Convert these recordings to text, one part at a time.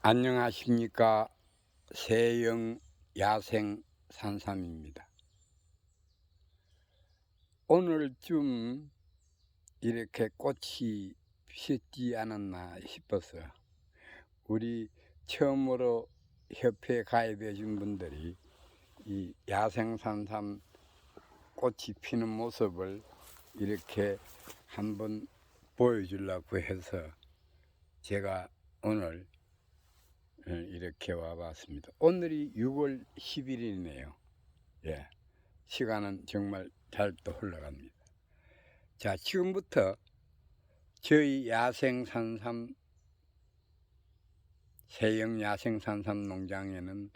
안녕하십니까. 세영 야생 산삼입니다. 오늘쯤 이렇게 꽃이 피었지 않았나 싶어서 우리 처음으로 협회에 가입해 준 분들이 이 야생 산삼 꽃이 피는 모습을 이렇게 한번 보여주려고 해서 제가 오늘 이렇게 와봤습니다. 오늘이 6월 10일이네요. 예, 시간은 정말 잘 또 흘러갑니다. 자, 지금부터 저희 야생산삼 세영 야생산삼 농장에는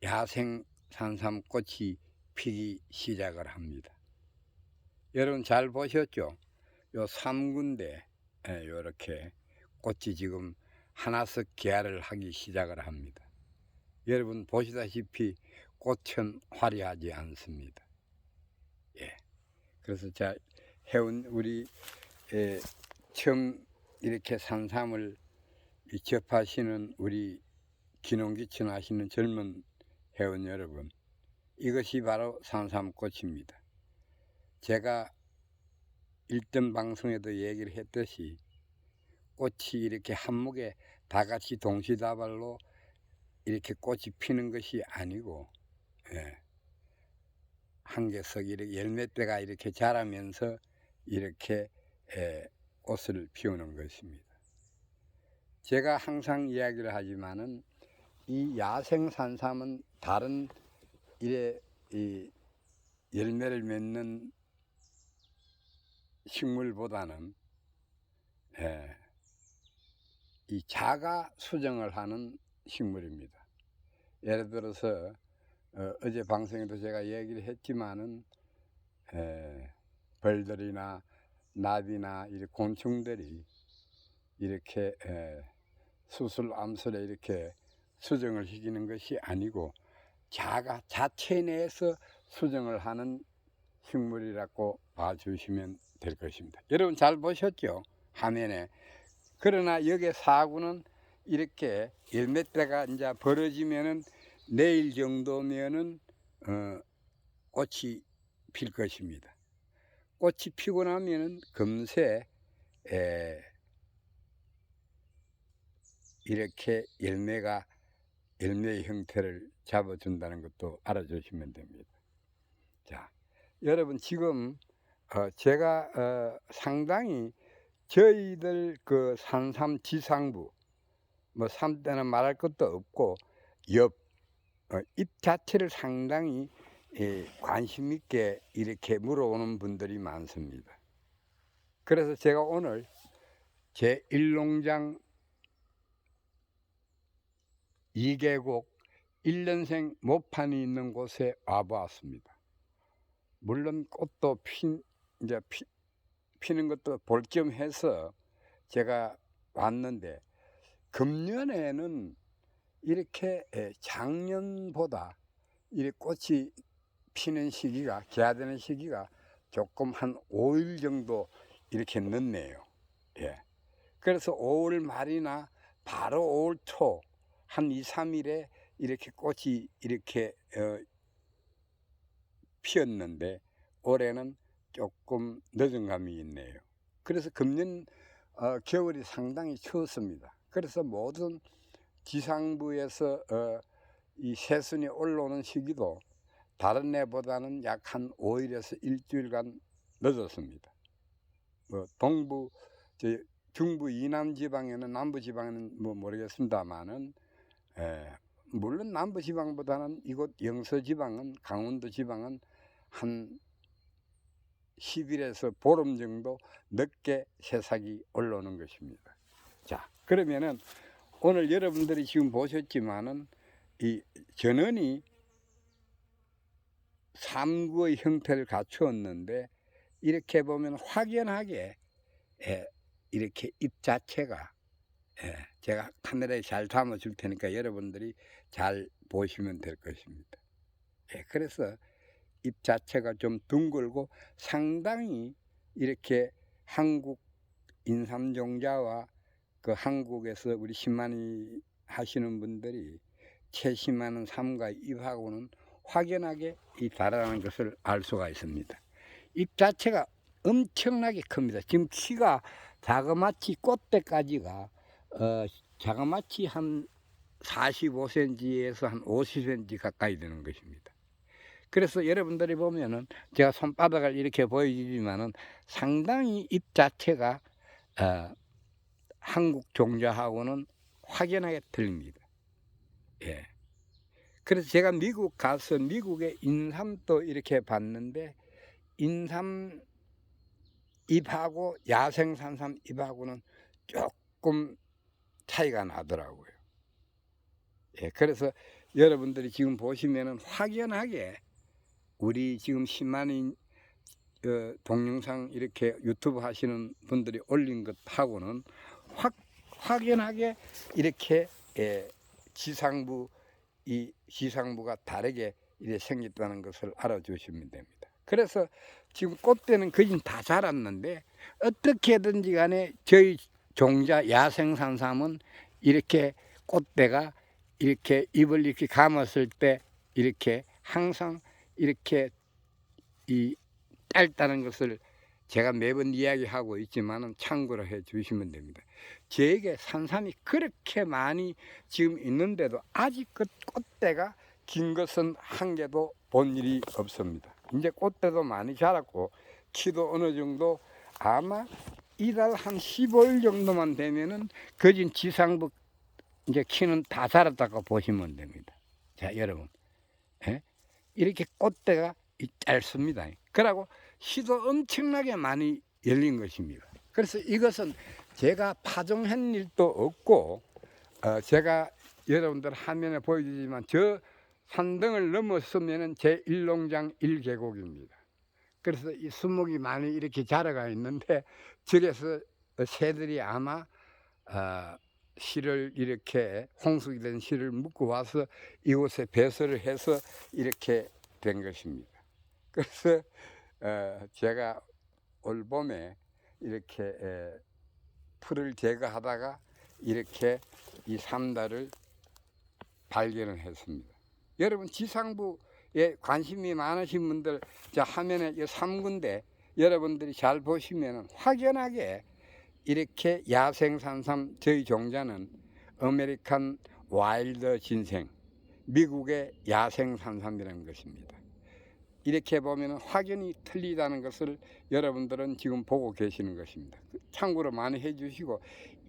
야생산삼 꽃이 피기 시작을 합니다. 여러분 잘 보셨죠? 요 3군데 이렇게 꽃이 지금 하나씩 개화를 하기 시작을 합니다. 여러분 보시다시피 꽃은 화려하지 않습니다. 예. 그래서 자, 해운 우리 처음 이렇게 산삼을 접하시는 우리 기농기촌 하시는 젊은 회원 여러분, 이것이 바로 산삼꽃입니다. 제가 일전 방송에도 얘기를 했듯이 꽃이 이렇게 한목에 다 같이 동시다발로 이렇게 꽃이 피는 것이 아니고, 한 개씩 이렇게 열매대가 이렇게 자라면서 이렇게 꽃을 피우는 것입니다. 제가 항상 이야기를 하지만은 이 야생 산삼은 다른 이 열매를 맺는 식물보다는 이 자가 수정을 하는 식물입니다. 예를 들어서 어제 방송에도 제가 얘기를 했지만은 벌들이나 나비나 이 곤충들이 이렇게 수술 암술에 이렇게 수정을 시키는 것이 아니고 자가 자체 내에서 수정을 하는 식물이라고 봐주시면 될 것입니다. 여러분 잘 보셨죠? 화면에. 그러나 여기 사구는 이렇게 열매대가 이제 벌어지면은 내일 정도면은 꽃이 필 것입니다. 꽃이 피고 나면은 금세 이렇게 열매의 형태를 잡아준다는 것도 알아주시면 됩니다. 자, 여러분 지금 제가 상당히 저희들 그 산삼 지상부 뭐 삼대는 말할 것도 없고 잎 자체를 상당히 관심 있게 이렇게 물어오는 분들이 많습니다. 그래서 제가 오늘 제 1농장 2계곡 1년생 모판이 있는 곳에 와보았습니다. 물론 꽃도 이제 피는 것도 볼 겸 해서 제가 왔는데, 금년에는 이렇게 작년보다 이 꽃이 피는 시기가, 개화되는 시기가 조금 한 5일 정도 이렇게 늦네요. 예. 그래서 5월 말이나 바로 5월 초 한 2, 3일에 이렇게 꽃이 이렇게 피었는데 올해는 조금 늦은 감이 있네요. 그래서 금년 겨울이 상당히 추웠습니다. 그래서 모든 지상부에서 이 새순이 올라오는 시기도 다른 해보다는 약 한 5일에서 일주일간 늦었습니다. 뭐 중부 이남 지방에는, 남부 지방에는 뭐 모르겠습니다만은 물론 남부 지방보다는 이곳 영서 지방은, 강원도 지방은 한 10일에서 보름 정도 늦게 새싹이 올라오는 것입니다. 자, 그러면은 오늘 여러분들이 지금 보셨지만은 이 전원이 삼구의 형태를 갖추었는데, 이렇게 보면 확연하게 이렇게 잎 자체가 제가 카메라에 잘 담아 줄 테니까 여러분들이 잘 보시면 될 것입니다. 그래서 잎 자체가 좀 둥글고 상당히 이렇게 한국 인삼종자와 그 한국에서 우리 신만이 하시는 분들이 최심하는 삶과 잎하고는 확연하게 다르다는 것을 알 수가 있습니다. 잎 자체가 엄청나게 큽니다. 지금 키가 자그마치 꽃대까지가 자그마치 한 45cm에서 한 50cm 가까이 되는 것입니다. 그래서 여러분들이 보면은 제가 손바닥을 이렇게 보여주지만은 상당히 잎 자체가 한국 종자하고는 확연하게 틀립니다. 예. 그래서 제가 미국 가서 미국의 인삼도 이렇게 봤는데 인삼 잎하고 야생산삼 잎하고는 조금 차이가 나더라고요. 예. 그래서 여러분들이 지금 보시면은 확연하게 우리 지금 신만인 동영상 이렇게 유튜브 하시는 분들이 올린 것하고는 확연하게 이렇게 지상부가 다르게 이렇게 생겼다는 것을 알아주시면 됩니다. 그래서 지금 꽃대는 거진 다 자랐는데 어떻게든지 간에 저희 종자 야생산삼은 이렇게 꽃대가 이렇게 잎을 이렇게 감았을 때 이렇게 항상 이렇게 짧다는 것을 제가 매번 이야기하고 있지만은 참고로 해 주시면 됩니다. 저에게 산삼이 그렇게 많이 지금 있는데도 아직 그 꽃대가 긴 것은 한 개도 본 일이 없습니다. 이제 꽃대도 많이 자랐고 키도 어느 정도 아마 이달 한 15일 정도만 되면은 거진 지상부 이제 키는 다 자랐다고 보시면 됩니다. 자, 여러분, 이렇게 꽃대가 짧습니다. 그러고 씨도 엄청나게 많이 열린 것입니다. 그래서 이것은 제가 파종한 일도 없고 제가 여러분들 화면에 보여주지만 저 산등을 넘었으면 제 1농장 1계곡입니다. 그래서 이 수목이 많이 이렇게 자라가 있는데 저래서 새들이 아마 씨를 이렇게 홍숙이 된 씨를 묶고 와서 이곳에 배설을 해서 이렇게 된 것입니다. 그래서 제가 올 봄에 이렇게 풀을 제거하다가 이렇게 이 삼달을 발견을 했습니다. 여러분 지상부에 관심이 많으신 분들 자 화면에 이 3군데 여러분들이 잘 보시면 확연하게 이렇게 야생산삼 저희 종자는 아메리칸 와일드 진생 미국의 야생산삼이라는 것입니다. 이렇게 보면 확연히 틀리다는 것을 여러분들은 지금 보고 계시는 것입니다. 참고로 많이 해주시고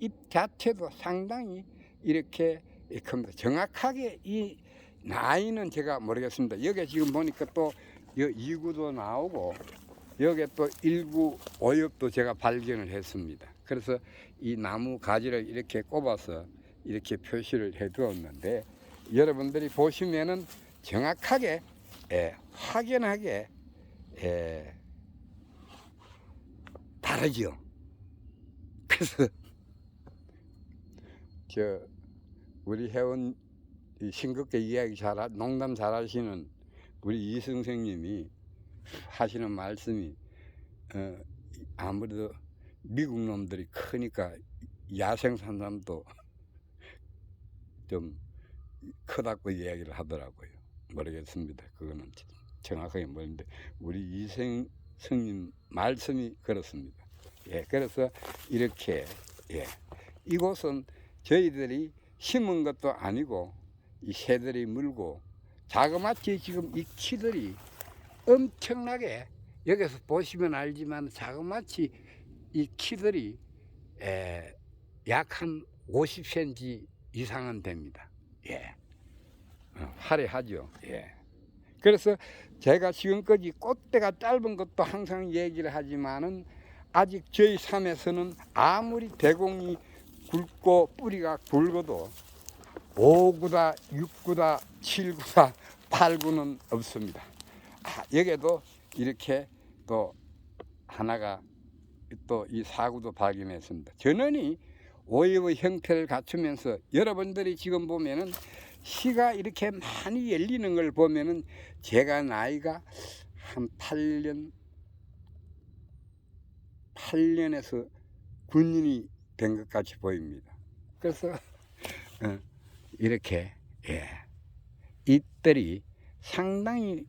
잎 자체도 상당히 이렇게 큽니다. 정확하게 이 나이는 제가 모르겠습니다. 여기 지금 보니까 또 2구도 나오고 여기 또 1구 5엽도 제가 발견을 했습니다. 그래서 이 나무 가지를 이렇게 꼽아서 이렇게 표시를 해 두었는데 여러분들이 보시면은 정확하게 확연하게 다르죠. 그래서 우리 회원 싱겁게 이야기 농담 잘하시는 우리 이 선생님이 하시는 말씀이 아무래도 미국 놈들이 크니까 야생산삼도 좀 크다고 이야기를 하더라고요. 모르겠습니다. 그거는 정확하게 모르는데 우리 이생님 말씀이 그렇습니다. 그래서 이렇게 이곳은 저희들이 심은 것도 아니고 이 새들이 물고 자그마치 지금 이 키들이 엄청나게 여기서 보시면 알지만 자그마치 이 키들이 약 한 50cm 이상은 됩니다. 화려하죠. 그래서 제가 지금까지 꽃대가 짧은 것도 항상 얘기를 하지만은 아직 저희 삶에서는 아무리 대공이 굵고 뿌리가 굵어도 5구다, 6구다, 7구다, 8구는 없습니다. 여기에도 이렇게 또 하나가 또 이 4구도 발견했습니다. 전원이 5엽의 형태를 갖추면서 여러분들이 지금 보면은 씨가 이렇게 많이 열리는 걸 보면은 제가 나이가 한 8년에서 9년이 된 것 같이 보입니다. 그래서 이렇게 이 뜰이 상당히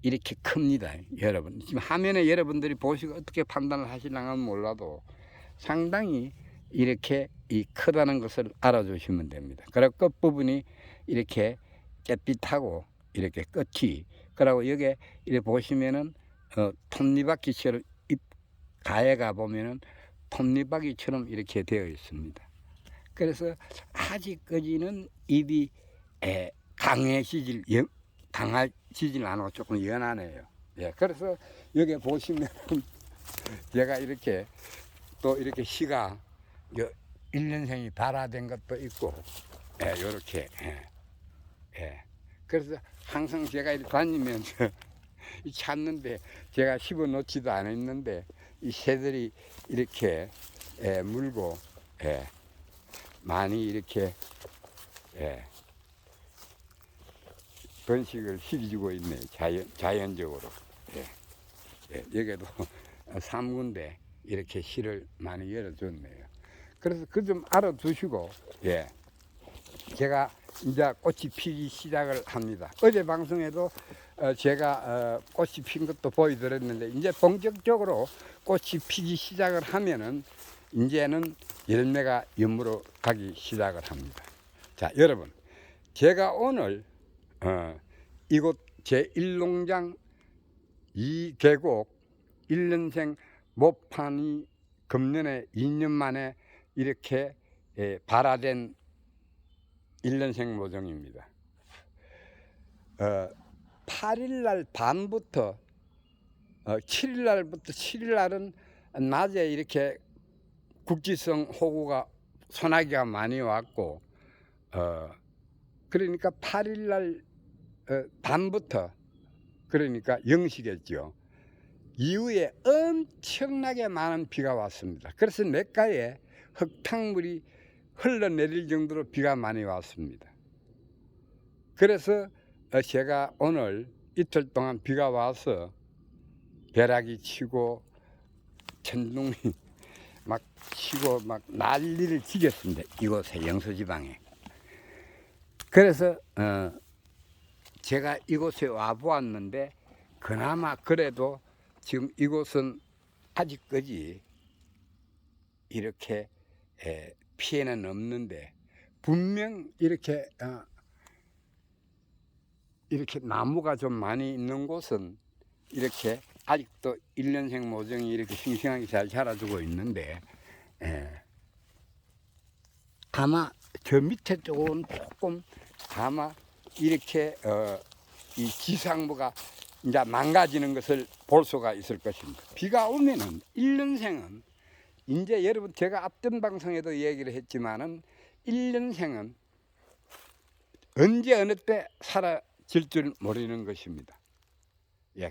이렇게 큽니다. 여러분 지금 화면에 여러분들이 보시고 어떻게 판단을 하시려면 몰라도 상당히 이렇게 이 크다는 것을 알아주시면 됩니다. 그리고 끝부분이 이렇게 잿빛하고 이렇게 끝이, 그리고 여기 이렇게 보시면은 톱니바퀴처럼 잎 가해가 보면은 톱니바퀴처럼 이렇게 되어 있습니다. 그래서 아직까지는 잎이 강해지질 않고 조금 연하네요. 예, 그래서 여기 보시면 제가 이렇게 또 이렇게 시가 1년생이 발화된 것도 있고, 요렇게, 그래서 항상 제가 이렇게 다니면서 찾는데 제가 씹어 놓지도 않았는데 이 새들이 이렇게 물고 많이 이렇게 번식을 시켜주고 있네요. 자연적으로. 여기도 3군데 이렇게 실을 많이 열어줬네요. 그래서 그 좀 알아두시고, 제가 이제 꽃이 피기 시작을 합니다. 어제 방송에도 제가 꽃이 핀 것도 보여드렸는데, 이제 본격적으로 꽃이 피기 시작을 하면은 이제는 열매가 연무로 가기 시작을 합니다. 자, 여러분, 제가 오늘 이곳 제1농장 2계곡 1년생 모판이 금년에 2년 만에 이렇게 발화된 1년생 모종입니다. 8일날 밤부터 7일날은 낮에 이렇게 국지성 호구가 소나기가 많이 왔고, 그러니까 8일날 밤부터, 그러니까 0시겠죠. 이후에 엄청나게 많은 비가 왔습니다. 그래서 냇가에 흙탕물이 흘러내릴 정도로 비가 많이 왔습니다. 그래서 제가 오늘 이틀 동안 비가 와서 벼락이 치고 천둥이 막 치고 막 난리를 지겼습니다. 이곳에 영서지방에. 그래서 제가 이곳에 와 보았는데 그나마 그래도 지금 이곳은 아직까지 이렇게 피해는 없는데, 분명 이렇게 나무가 좀 많이 있는 곳은 이렇게 아직도 1년생 모종이 이렇게 싱싱하게 잘 자라주고 있는데, 아마 저 밑에 쪽은 조금 아마 이렇게 이 지상부가 이제 망가지는 것을 볼 수가 있을 것입니다. 비가 오면은 1년생은 이제 여러분 제가 앞전 방송에도 얘기를 했지만은 1년생은 언제 어느 때 사라질 줄 모르는 것입니다.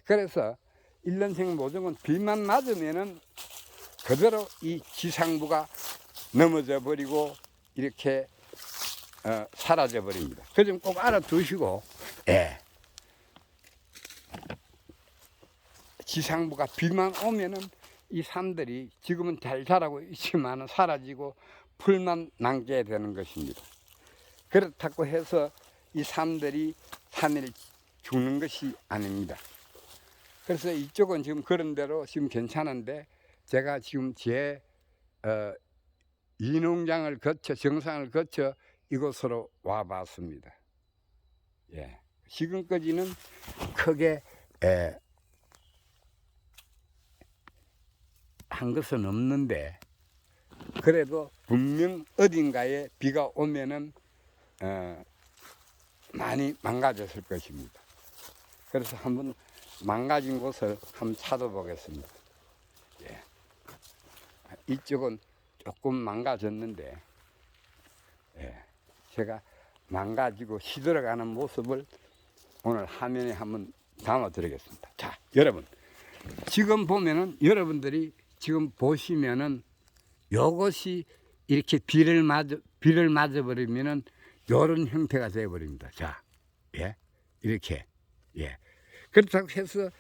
그래서 1년생 모종은 비만 맞으면은 그대로 이 지상부가 넘어져 버리고 이렇게 사라져 버립니다. 그 점 꼭 알아두시고, 지상부가 비만 오면은 이 삶들이 지금은 잘 자라고 있지만 사라지고 풀만 남게 되는 것입니다. 그렇다고 해서 이 삶들이 3일 죽는 것이 아닙니다. 그래서 이쪽은 지금 그런 대로 지금 괜찮은데, 제가 지금 제 이농장을 거쳐 정상을 거쳐 이곳으로 와 봤습니다. 지금까지는 크게 한 것은 없는데, 그래도 분명 어딘가에 비가 오면은 많이 망가졌을 것입니다. 그래서 한번 망가진 곳을 한번 찾아보겠습니다. 이쪽은 조금 망가졌는데, 제가 망가지고 시들어가는 모습을 오늘 화면에 한번 담아 드리겠습니다. 자, 여러분, 지금 보면은 여러분들이 지금 보시면은 요것이 이렇게 비를 맞아 버리면은 요런 형태가 되어 버립니다. 자, 이렇게, 그렇다고 해서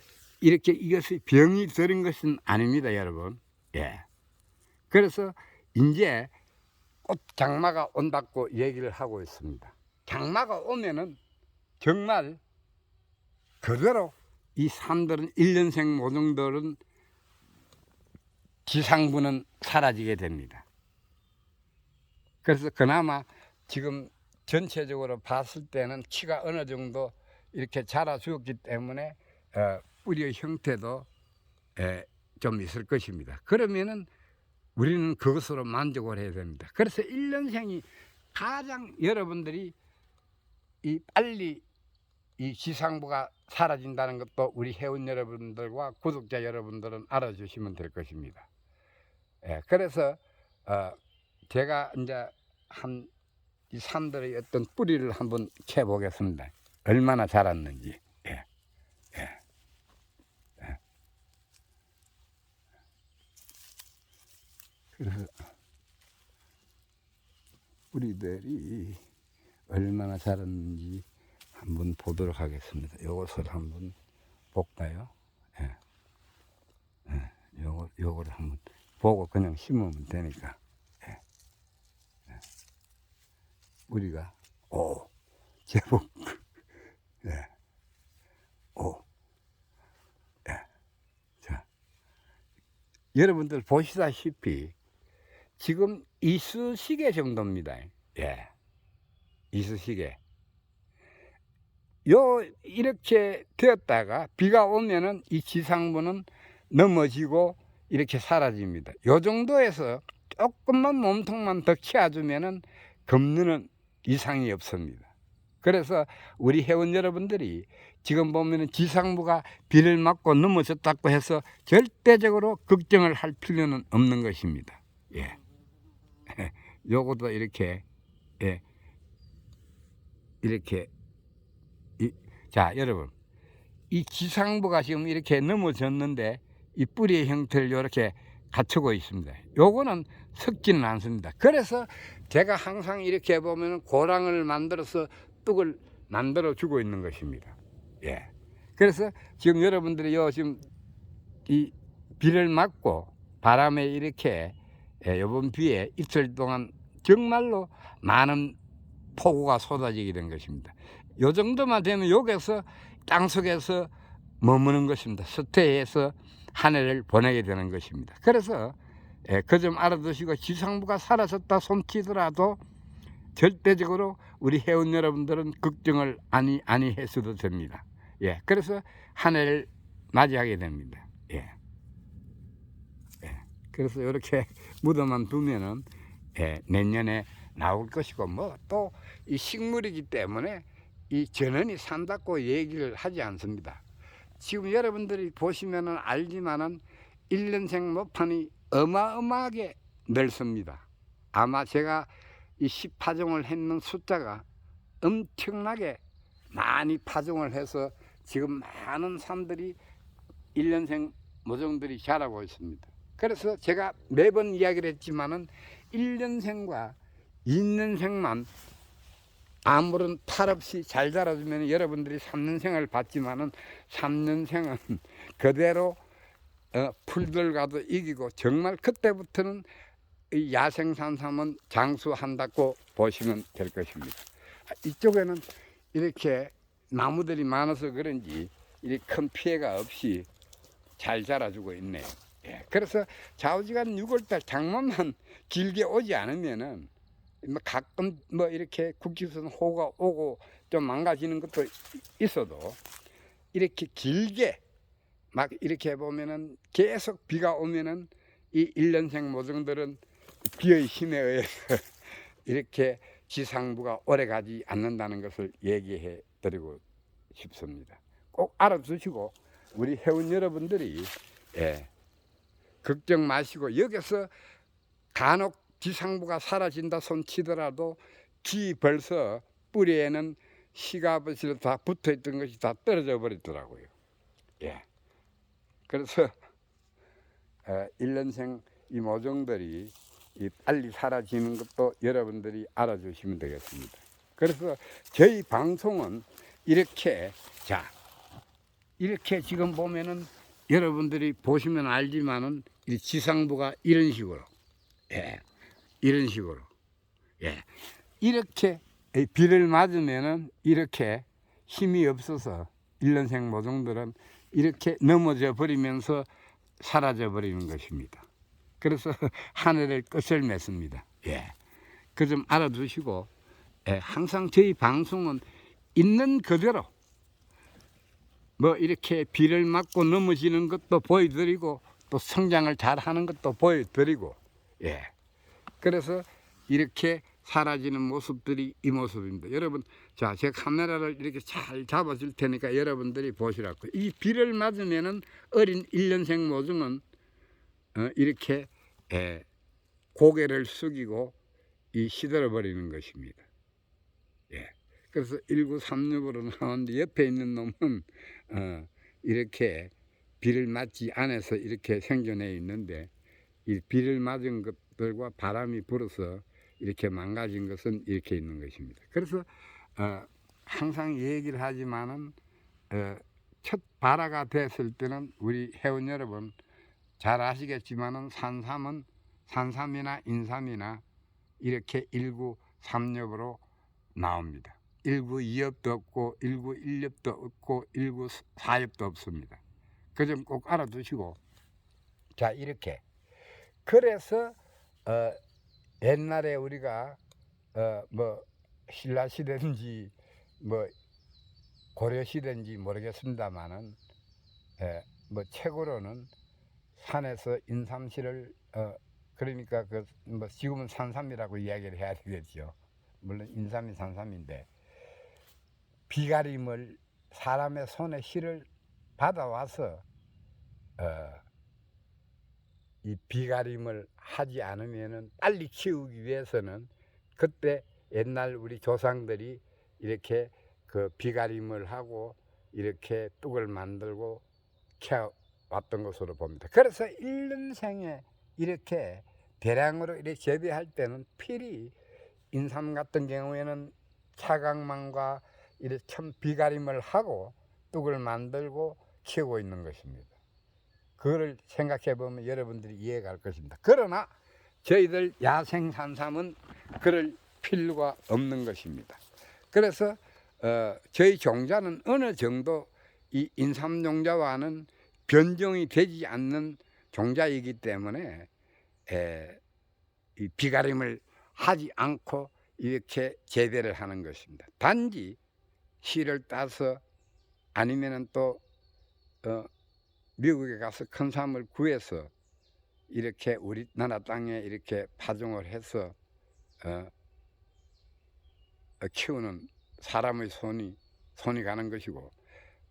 이렇게 이것이 병이 들은 것은 아닙니다, 여러분. 그래서 이제 꽃 장마가 온다고 얘기를 하고 있습니다. 장마가 오면은 정말 그대로 이 산들은 1년생 모종들은 지상부는 사라지게 됩니다. 그래서 그나마 지금 전체적으로 봤을 때는 키가 어느 정도 이렇게 자라 주었기 때문에 뿌리의 형태도 좀 있을 것입니다. 그러면은 우리는 그것으로 만족을 해야 됩니다. 그래서 1년생이 가장 여러분들이 빨리 이 지상부가 사라진다는 것도 우리 회원 여러분들과 구독자 여러분들은 알아주시면 될 것입니다. 그래서 제가 이제 이 산들의 어떤 뿌리를 한번 캐 보겠습니다. 얼마나 자랐는지. 그래서 뿌리들이 얼마나 자랐는지 한번 보도록 하겠습니다. 이것을 한번 볼까요? 요거를 한번 보고 그냥 심으면 되니까. 우리가 제법 자, 여러분들 보시다시피 지금 이쑤시개 정도입니다. 이쑤시개. 이렇게 되었다가 비가 오면은 이 지상부는 넘어지고 이렇게 사라집니다. 요 정도에서 조금만 몸통만 더 키워주면은 겁느는 이상이 없습니다. 그래서 우리 회원 여러분들이 지금 보면은 지상부가 비를 맞고 넘어졌다고 해서 절대적으로 걱정을 할 필요는 없는 것입니다. 요것도 이렇게 자, 여러분, 이 지상부가 지금 이렇게 넘어졌는데 이 뿌리의 형태를 이렇게 갖추고 있습니다. 요거는 썩지는 않습니다. 그래서 제가 항상 이렇게 보면 고랑을 만들어서 떡을 만들어 주고 있는 것입니다. 그래서 지금 여러분들이 지금 이 비를 맞고 바람에 이렇게 이번 비에 이틀 동안 정말로 많은 폭우가 쏟아지게 된 것입니다. 요 정도만 되면 여기서 땅속에서 머무는 것입니다. 서태해서 한 해를 보내게 되는 것입니다. 그래서 그 점 알아두시고 지상부가 사라졌다 손치더라도 절대적으로 우리 회원 여러분들은 걱정을 아니 했어도 됩니다. 그래서 한 해를 맞이하게 됩니다. 그래서 이렇게 묻어만 두면은 내년에 나올 것이고 뭐 또 이 식물이기 때문에 이 전원이 산다고 얘기를 하지 않습니다. 지금 여러분들이 보시면은 알지만은 1년생 모판이 어마어마하게 넓습니다. 아마 제가 이 10파종을 했는 숫자가 엄청나게 많이 파종을 해서 지금 많은 산들이 1년생 모종들이 자라고 있습니다. 그래서 제가 매번 이야기를 했지만은 1년생과 2년생만 아무런 탈 없이 잘 자라주면 여러분들이 3년생을 받지만은 3년생은 그대로 풀들과도 이기고 정말 그때부터는 이 야생산삼은 장수한다고 보시면 될 것입니다. 이쪽에는 이렇게 나무들이 많아서 그런지 이렇게 큰 피해가 없이 잘 자라주고 있네요. 그래서 좌우지간 6월달 장마만 길게 오지 않으면은 가끔 이렇게 국지선 호우가 오고 좀 망가지는 것도 있어도 이렇게 길게 막 이렇게 보면은 계속 비가 오면은 이 1년생 모종들은 비의 힘에 의해서 이렇게 지상부가 오래 가지 않는다는 것을 얘기해 드리고 싶습니다. 꼭 알아두시고 우리 회원 여러분들이 걱정 마시고 여기서 간혹 지상부가 사라진다 손치더라도 벌써 뿌리에는 시가버시로 다 붙어있던 것이 다 떨어져 버리더라고요. 그래서 1년생 이 모종들이 빨리 사라지는 것도 여러분들이 알아주시면 되겠습니다. 그래서 저희 방송은 이렇게 이렇게 지금 보면은 여러분들이 보시면 알지만은 이 지상부가 이런 식으로 이런 식으로. 예. 이렇게 비를 맞으면은 이렇게 힘이 없어서 일년생 모종들은 이렇게 넘어져 버리면서 사라져 버리는 것입니다. 그래서 하늘을 끝을 맺습니다. 예. 그 좀 알아두시고, 예. 항상 저희 방송은 있는 그대로 뭐 이렇게 비를 맞고 넘어지는 것도 보여드리고 또 성장을 잘 하는 것도 보여드리고, 예. 그래서 이렇게 사라지는 모습들이 이 모습입니다. 여러분, 자, 제가 카메라를 이렇게 잘 잡아줄 테니까 여러분들이 보시라고. 이 비를 맞으면은 어린 일년생 모종은 이렇게 고개를 숙이고 이 시들어 버리는 것입니다. 예. 그래서 1936으로 나오는데 옆에 있는 놈은 이렇게 비를 맞지 않아서 이렇게 생존해 있는데, 이 비를 맞은 것들과 바람이 불어서 이렇게 망가진 것은 이렇게 있는 것입니다. 그래서 항상 얘기를 하지만은 첫 발화가 됐을 때는 우리 회원 여러분 잘 아시겠지만은 산삼이나 인삼이나 이렇게 19삼엽으로 나옵니다. 19이엽도 없고 19일엽도 없고 19사엽도 없습니다. 그 점 꼭 알아두시고, 자, 이렇게 그래서 옛날에 우리가 뭐 신라 시대인지 뭐 고려 시대인지 모르겠습니다만은 뭐 책으로는 산에서 인삼씨를 그러니까 그 뭐 지금은 산삼이라고 이야기를 해야 되겠죠. 물론 인삼이 산삼인데, 비가림을 사람의 손에 실을 받아와서 이 비가림을 하지 않으면은 빨리 키우기 위해서는 그때 옛날 우리 조상들이 이렇게 그 비가림을 하고 이렇게 뚝을 만들고 키워왔던 것으로 봅니다. 그래서 일년생에 이렇게 대량으로 이렇게 재배할 때는 필히 인삼 같은 경우에는 차강망과 이렇게 참 비가림을 하고 뚝을 만들고 키우고 있는 것입니다. 그거를 생각해 보면 여러분들이 이해가 갈 것입니다. 그러나 저희들 야생 산삼은 그럴 필요가 없는 것입니다. 그래서 저희 종자는 어느 정도 이 인삼 종자와는 변종이 되지 않는 종자이기 때문에 이 비가림을 하지 않고 이렇게 재배를 하는 것입니다. 단지 씨를 따서 아니면은 또 미국에 가서 큰 삼을 구해서 이렇게 우리나라 땅에 이렇게 파종을 해서 키우는 사람의 손이 가는 것이고,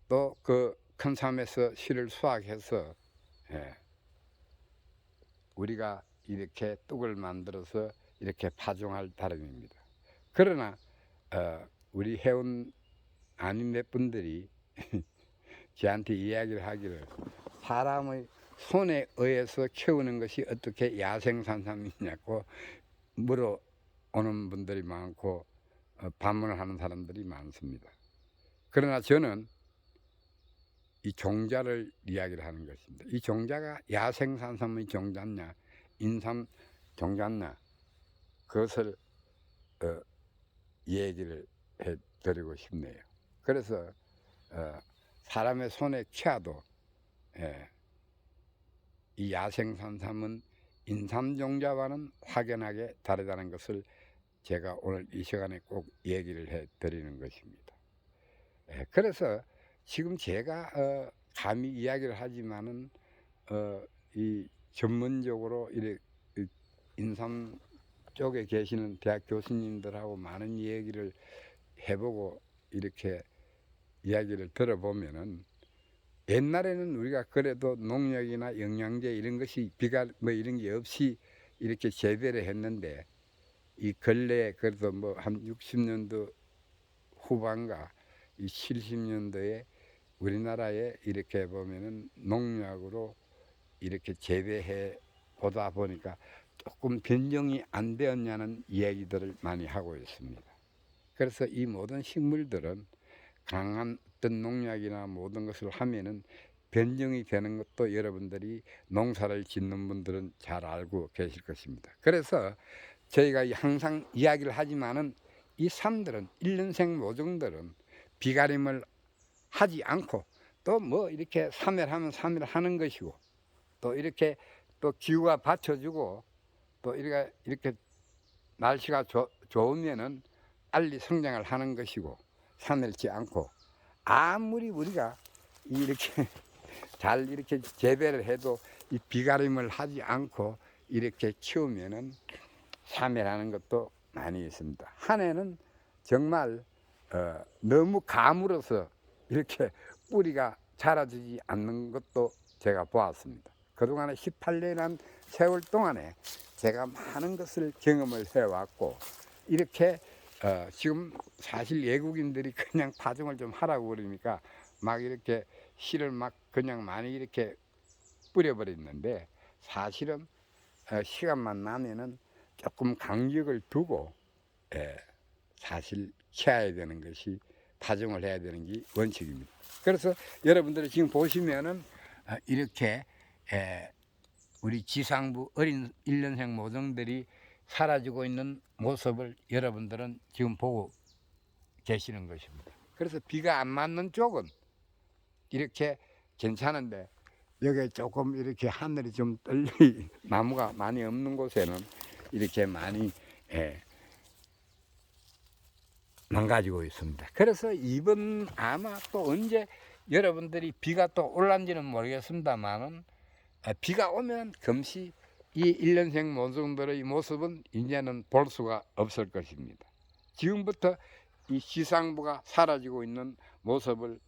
또 그 큰 삼에서 씨를 수확해서 우리가 이렇게 뚝을 만들어서 이렇게 파종할 따름입니다. 그러나 우리 회원 아닌 몇 분들이 저한테 이야기를 하기를, 사람의 손에 의해서 키우는 것이 어떻게 야생산삼이냐고 물어오는 분들이 많고 반문을 하는 사람들이 많습니다. 그러나 저는 이 종자를 이야기를 하는 것입니다. 이 종자가 야생산삼의 종자냐 인삼 종자냐, 그것을 얘기를 해드리고 싶네요. 그래서 사람의 손에 키워도 이 야생산삼은 인삼종자와는 확연하게 다르다는 것을 제가 오늘 이 시간에 꼭 얘기를 해드리는 것입니다. 그래서 지금 제가 감히 이야기를 하지만은 이 전문적으로 이렇게 인삼 쪽에 계시는 대학 교수님들하고 많은 얘기를 해보고 이렇게 이야기를 들어보면은, 옛날에는 우리가 그래도 농약이나 영양제 이런 것이 비가 뭐 이런 게 없이 이렇게 재배를 했는데, 이 근래에 그래도 뭐 한 60년도 후반과 이 70년도에 우리나라에 이렇게 보면은 농약으로 이렇게 재배해 보다 보니까 조금 변종이 안 되었냐는 이야기들을 많이 하고 있습니다. 그래서 이 모든 식물들은 강한 어떤 농약이나 모든 것을 하면은 변종이 되는 것도 여러분들이 농사를 짓는 분들은 잘 알고 계실 것입니다. 그래서 저희가 항상 이야기를 하지만은 이 삶들은 1년생 모종들은 비가림을 하지 않고 또 뭐 이렇게 3일 하면 3일 하는 것이고 또 이렇게 또 기후가 받쳐주고 또 이렇게 날씨가 좋으면은 빨리 성장을 하는 것이고 3일치 않고 아무리 우리가 이렇게 잘 이렇게 재배를 해도 이 비가림을 하지 않고 이렇게 키우면은 3일 하는 것도 많이 있습니다. 한 해는 정말 너무 가물어서 이렇게 뿌리가 자라지지 않는 것도 제가 보았습니다. 그동안에 18년이란 세월 동안에 제가 많은 것을 경험을 해왔고 이렇게 지금 사실 외국인들이 그냥 파종을 좀 하라고 그러니까 막 이렇게 씨를 막 그냥 많이 이렇게 뿌려버렸는데 사실은 시간만 나면은 조금 간격을 두고 사실 키워야 되는 것이 파종을 해야 되는 게 원칙입니다. 그래서 여러분들이 지금 보시면은 이렇게 우리 지상부 어린 1년생 모종들이 사라지고 있는 모습을 여러분들은 지금 보고 계시는 것입니다. 그래서 비가 안 맞는 쪽은 이렇게 괜찮은데 여기 조금 이렇게 하늘이 좀 떨리 나무가 많이 없는 곳에는 이렇게 많이 망가지고 있습니다. 그래서 이번 아마 또 언제 여러분들이 비가 또 올란지는 모르겠습니다만은 비가 오면 금시 이 1년생 모종들의 모습은 이제는 볼 수가 없을 것입니다. 지금부터 이 시상부가 사라지고 있는 모습을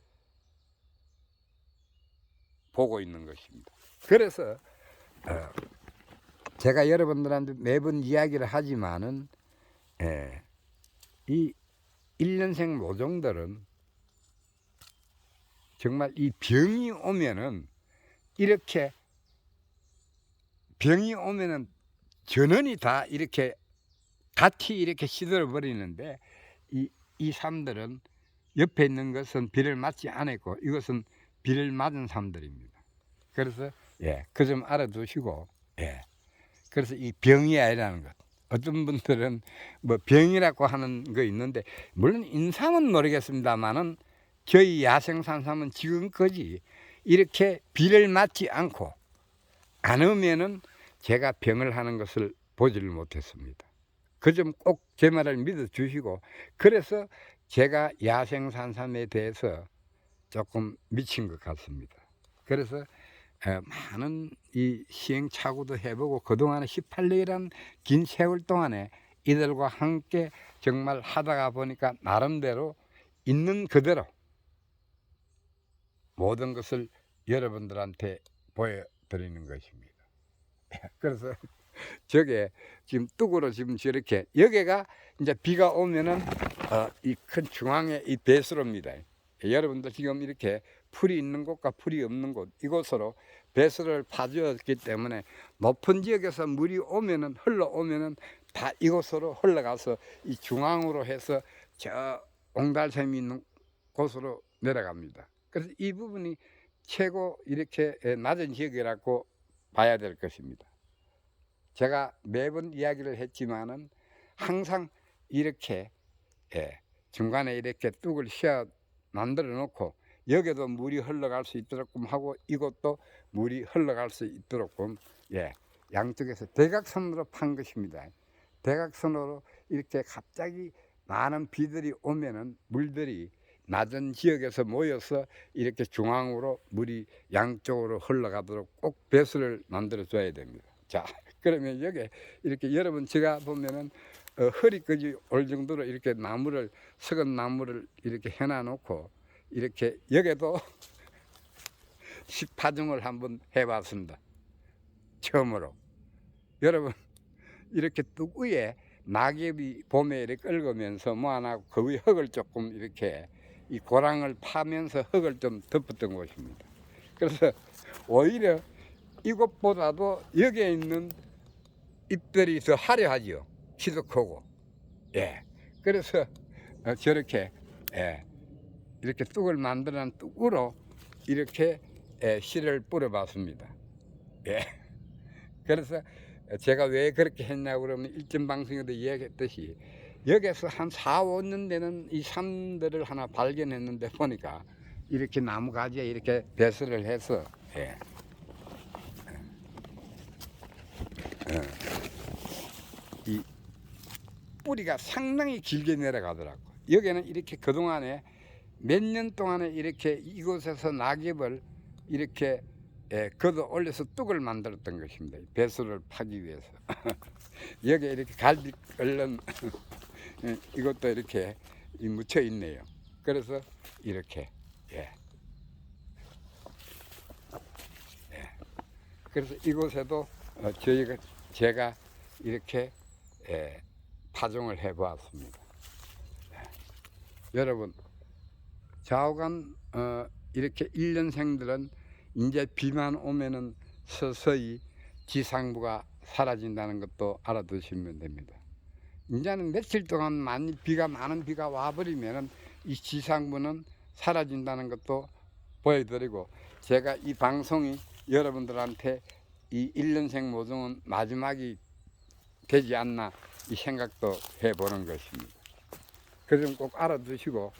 보고 있는 것입니다. 그래서 제가 여러분들한테 매번 이야기를 하지만은 이 1년생 모종들은 정말 이 병이 오면은 이렇게 병이 오면은 전원이 다 이렇게 같이 이렇게 시들어 버리는데 이 삶들은 옆에 있는 것은 비를 맞지 않았고 이것은 비를 맞은 삶들입니다. 그래서 그 점 알아두시고 그래서 이 병이 아니라는 것. 어떤 분들은 뭐 병이라고 하는 거 있는데 물론 인삼은 모르겠습니다만은 저희 야생산삼은 지금까지 이렇게 비를 맞지 않고 안 오면은 제가 병을 하는 것을 보지를 못했습니다. 그 점 꼭 제 말을 믿어 주시고 그래서 제가 야생산삼에 대해서 조금 미친 것 같습니다. 그래서 많은 이 시행착오도 해보고 그동안에 18년이란 긴 세월 동안에 이들과 함께 정말 하다가 보니까 나름대로 있는 그대로 모든 것을 여러분들한테 보여드리는 것입니다. 그래서 저게 지금 뚝으로 지금 저렇게 여기가 이제 비가 오면은 이 큰 중앙에 이 배수로입니다. 여러분들 지금 이렇게 풀이 있는 곳과 풀이 없는 곳 이곳으로 배수를 파주었기 때문에 높은 지역에서 물이 오면은 흘러오면은 다 이곳으로 흘러가서 이 중앙으로 해서 저 옹달샘이 있는 곳으로 내려갑니다. 그래서 이 부분이 최고 이렇게 낮은 지역이라고 봐야 될 것입니다. 제가 매번 이야기를 했지만은 항상 이렇게 중간에 이렇게 뚝을 씌워 만들어 놓고 여기도 물이 흘러갈 수 있도록끔 하고 이것도 물이 흘러갈 수 있도록끔 양쪽에서 대각선으로 판 것입니다. 대각선으로 이렇게 갑자기 많은 비들이 오면은 물들이 낮은 지역에서 모여서 이렇게 중앙으로 물이 양쪽으로 흘러가도록 꼭 배수를 만들어 줘야 됩니다. 자, 그러면 여기 이렇게 여러분 제가 보면은 허리까지 올 정도로 이렇게 나무를 썩은 나무를 이렇게 해놔 놓고 이렇게 여기도 식파종을 한번 해봤습니다. 처음으로 여러분 이렇게 뚝 위에 낙엽이 봄에 이렇게 끓으면서 뭐 안 하고 그 위에 흙을 조금 이렇게 이 고랑을 파면서 흙을 좀 덮었던 곳입니다. 그래서 오히려 이것보다도 여기에 있는 잎들이 더 화려하지요. 키도 크고. 그래서 저렇게 이렇게 뚝을 만들어 놓은 뚝으로 이렇게 씨를 뿌려봤습니다. 그래서 제가 왜 그렇게 했냐고 그러면 일전 방송에도 이야기했듯이 여기서 한 4, 5년 되는 이 삶들을 하나 발견했는데 보니까 이렇게 나무 가지에 이렇게 배설을 해서 예. 이 뿌리가 상당히 길게 내려가더라고. 여기는 이렇게 그동안에 몇 년 동안에 이렇게 이곳에서 낙엽을 이렇게 걷어 올려서 뚝을 만들었던 것입니다. 배수를 파기 위해서. 여기에 이렇게 갈비 끓는 이것도 이렇게 묻혀 있네요. 그래서 이렇게 예. 예. 그래서 이곳에도 제가 이렇게 파종을 해 보았습니다. 여러분 좌우간 이렇게 1년생들은 이제 비만 오면은 서서히 지상부가 사라진다는 것도 알아두시면 됩니다. 이제는 며칠 동안 많이 많은 비가 와버리면은 이 지상부는 사라진다는 것도 보여드리고, 제가 이 방송이 여러분들한테 이 1년생 모종은 마지막이 되지 않나 이 생각도 해보는 것입니다. 그래서 꼭 알아두시고,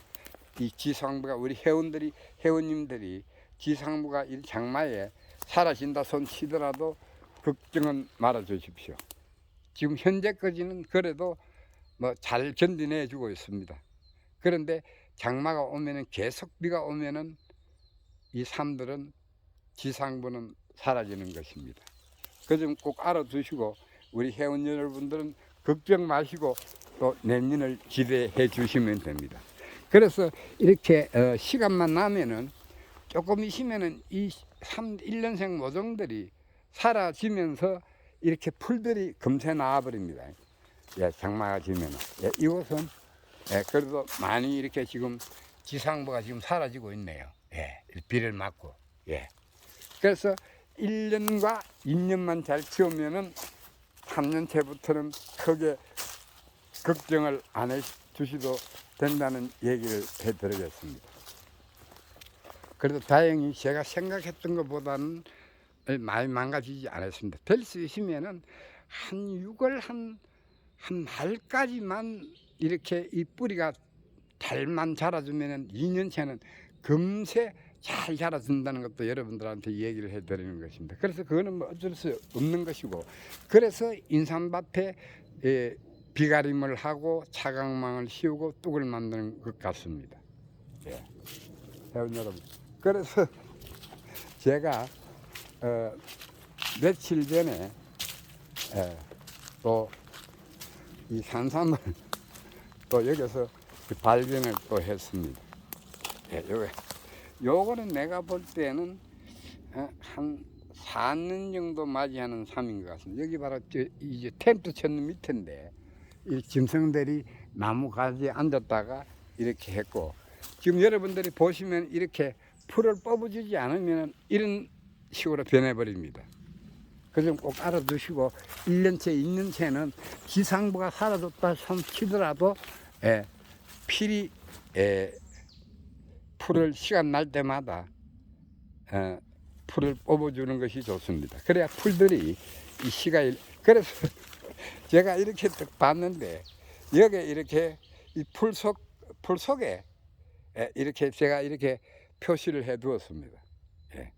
이 지상부가 우리 회원님들이 지상부가 이 장마에 사라진다 손 치더라도 걱정은 말아 주십시오. 지금 현재까지는 그래도 뭐 잘 견디내 주고 있습니다. 그런데 장마가 오면은 계속 비가 오면은 이 삶들은 지상부는 사라지는 것입니다. 그 점 꼭 알아두시고, 우리 회원 여러분들은 걱정 마시고 또 내년을 기대해 주시면 됩니다. 그래서 이렇게 시간만 나면은 조금 있으면은 이 1년생 모종들이 사라지면서 이렇게 풀들이 금세 나와버립니다. 예, 장마가 지면은. 예, 이곳은 그래도 많이 이렇게 지금 지상부가 지금 사라지고 있네요. 예, 비를 맞고. 예. 그래서 1년과 2년만 잘 키우면은 3년째부터는 크게 걱정을 안 해 주셔도 된다는 얘기를 해드리겠습니다. 그래도 다행히 제가 생각했던 것보다는 많이 망가지지 않았습니다. 될 수 있으면은 한 6월 한 말까지만 이렇게 이 뿌리가 잘만 자라주면은 2년째는 금세 잘 자라준다는 것도 여러분들한테 얘기를 해드리는 것입니다. 그래서 그거는 뭐 어쩔 수 없는 것이고, 그래서 인삼밭에 비가림을 하고 차강망을 씌우고 뚝을 만드는 것 같습니다. 예. 회원 여러분, 그래서 제가 며칠 전에 또 이 산삼을 또 여기서 발견을 또 했습니다. 예, 요거는 내가 볼 때는 한 4년 정도 맞이하는 삶인 것 같습니다. 여기 바로 이제 텐트 쳤는 밑인데, 이 짐승들이 나무 가지에 앉았다가 이렇게 했고, 지금 여러분들이 보시면 이렇게 풀을 뽑아주지 않으면 이런 식으로 변해버립니다. 그 점 꼭 알아두시고, 1년째, 2년째는 지상부가 사라졌다 치더라도 필히 풀을 시간 날 때마다 풀을 뽑아주는 것이 좋습니다. 그래야 풀들이 이 그래서 제가 이렇게 딱 봤는데, 여기에 이렇게 이 풀 속에 이렇게 제가 이렇게 표시를 해 두었습니다. 예.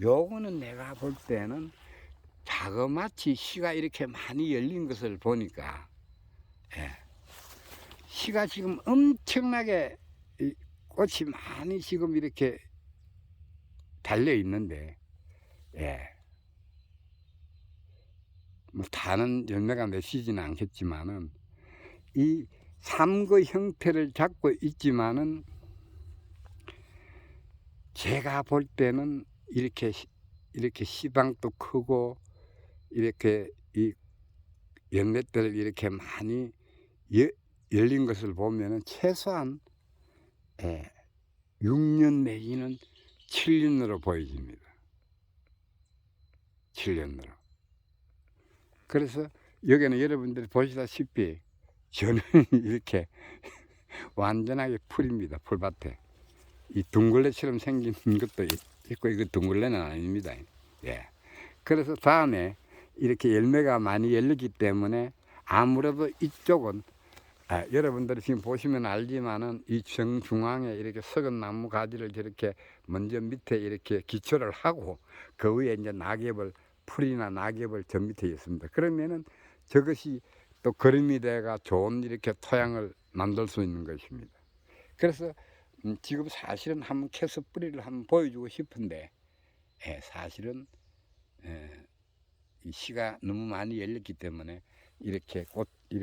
요거는 내가 볼 때는 자그마치 씨가 이렇게 많이 열린 것을 보니까, 씨가 지금 엄청나게 꽃이 많이 지금 이렇게 달려 있는데, 뭐 다는 열매가 맺히지는 않겠지만은 이 삼거 형태를 잡고 있지만은, 제가 볼 때는 이렇게 씨방도 크고 이렇게 이 열매들을 이렇게 많이 열린 것을 보면은 최소한 6년 내지는 7년으로 보여집니다. 7년으로. 그래서 여기는 여러분들이 보시다시피 저는 이렇게 완전하게 풀입니다. 풀밭에. 이 둥글레처럼 생긴 것도 있고, 이거 둥글레는 아닙니다. 예. 그래서 다음에 이렇게 열매가 많이 열리기 때문에 아무래도 이쪽은 여러분들이 지금 보시면 알지만은 이 정중앙에 이렇게 썩은 나무 가지를 저렇게 먼저 밑에 이렇게 기초를 하고 그 위에 이제 낙엽을 풀이나 낙엽을 저 밑에 있습니다. 그러면은 저것이 또 거름이 돼가 좋은 이렇게 토양을 만들 수 있는 것입니다. 그래서 지금 사실은 한번 캐서 뿌리를 한번 보여주고 싶은데 사실은 이 씨가 너무 많이 열렸기 때문에 이렇게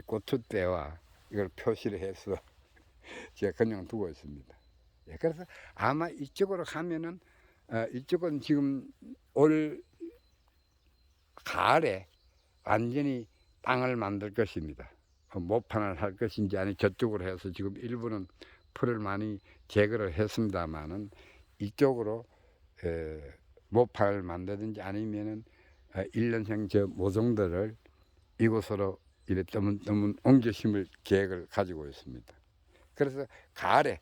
고추 때와 이걸 표시를 해서 제가 그냥 두고 있습니다. 그래서 아마 이쪽으로 가면은 이쪽은 지금 올 가을에 완전히 땅을 만들 것입니다. 모판을 할 것인지 아니 저쪽으로 해서 지금 일부는 풀을 많이 제거를 했습니다만은 이쪽으로 모판을 만들든지 아니면은 1년생 저 모종들을 이곳으로 이래 떠문 옮겨 심을 계획을 가지고 있습니다. 그래서 가을에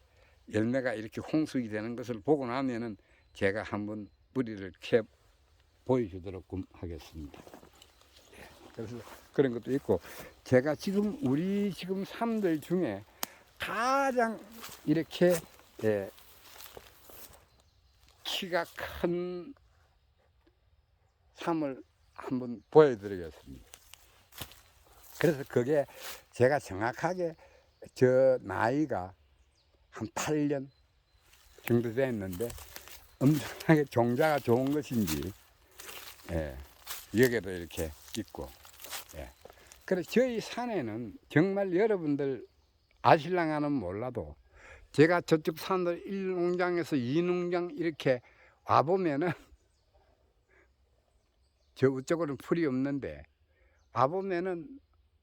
열매가 이렇게 홍수기 되는 것을 보고 나면은 제가 한번 뿌리를 캐 보여주도록 하겠습니다. 그래서 그런 것도 있고, 제가 지금 우리 지금 삶들 중에 가장 이렇게 키가 큰 삶을 한번 보여드리겠습니다. 그래서 그게 제가 정확하게 저 나이가 한 8년 정도 됐는데 엄청나게 종자가 좋은 것인지 여기도 이렇게 있고 그래서 저희 산에는 정말 여러분들 아실랑가는 몰라도 제가 저쪽 산들 1농장에서 2농장 이렇게 와보면은 저 우쪽으로는 풀이 없는데 와보면은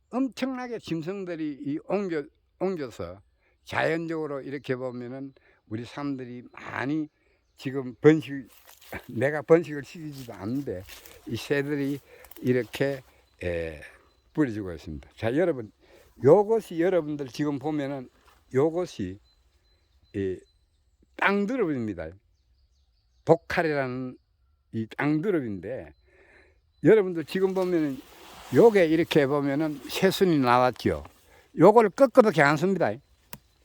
엄청나게 짐승들이 옮겨서 자연적으로 이렇게 보면은 우리 사람들이 많이 지금 내가 번식을 시키지도 않는데 이 새들이 이렇게 뿌려주고 있습니다. 자, 여러분, 요것이 여러분들 지금 보면은 요것이 땅두릅입니다. 독칼이라는 이 땅두릅인데 여러분들 지금 보면은 요게 이렇게 보면은 새순이 나왔죠. 요걸 꺾어도 괜찮습니다.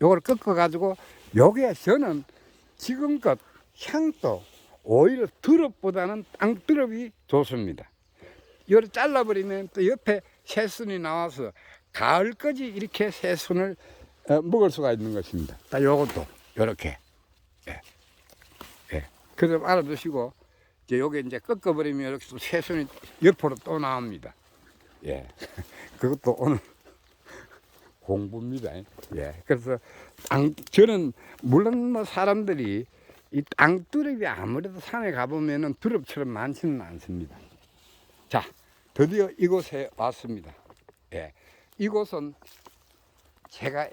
요걸 꺾어 가지고 요게 저는 지금껏 향도 오히려 두릅보다는 땅두릅이 좋습니다. 요를 잘라버리면 또 옆에 새순이 나와서 가을까지 이렇게 새순을 먹을 수가 있는 것입니다. 딱 요것도 요렇게 그래서 알아두시고 이제 요게 이제 꺾어버리면 이렇게 또 새순이 옆으로 또 나옵니다. 그것도 오늘 공부입니다. 그래서 저는 물론 뭐 사람들이 이 땅두릅이 아무래도 산에 가보면은 두릅처럼 많지는 않습니다. 자, 드디어 이곳에 왔습니다. 이곳은 제가